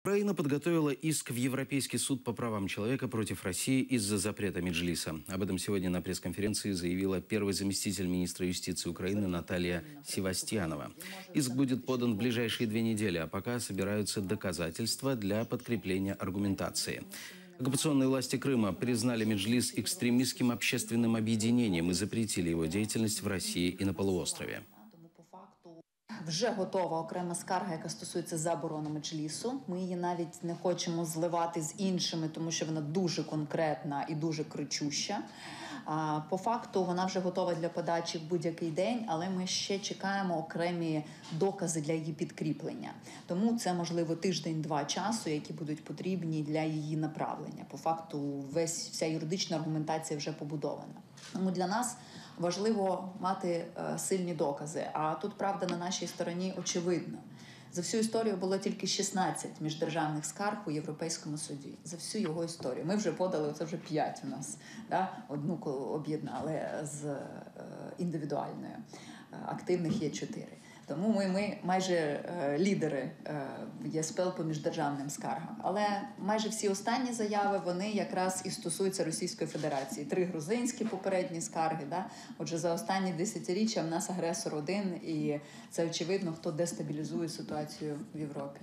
Украина подготовила иск в Европейский суд по правам человека против России из-за запрета Меджлиса. Об этом сегодня на пресс-конференции заявила первый заместитель министра юстиции Украины Наталья Севастьянова. Иск будет подан в ближайшие 2 недели, а пока собираются доказательства для подкрепления аргументации. Оккупационные власти Крыма признали Меджлис экстремистским общественным объединением и запретили его деятельность в России и на полуострове. Вже готова окрема скарга, яка стосується заборони Меджлісу. Ми її навіть не хочемо зливати з іншими, тому що вона дуже конкретна і дуже кричуща. По факту вона вже готова для подачі в будь-який день, але ми ще чекаємо окремі докази для її підкріплення. Тому це, можливо, тиждень-два часу, які будуть потрібні для її направлення. По факту вся юридична аргументація вже побудована. Тому для нас важливо мати сильні докази, а тут правда на нашій стороні очевидна. За всю історію було тільки 16 міждержавних скарг у Європейському суді. За всю його історію. Ми вже подали, це вже 5 у нас. Да? Одну об'єднали з індивідуальною. Активних є 4. Тому ми майже лідери ЄСПЛ по міждержавним скаргам. Але майже всі останні заяви, вони якраз і стосуються Російської Федерації. 3 грузинські попередні скарги. Да? Отже, за останні десятиріччя в нас агресор один, і це очевидно, хто дестабілізує ситуацію в Європі.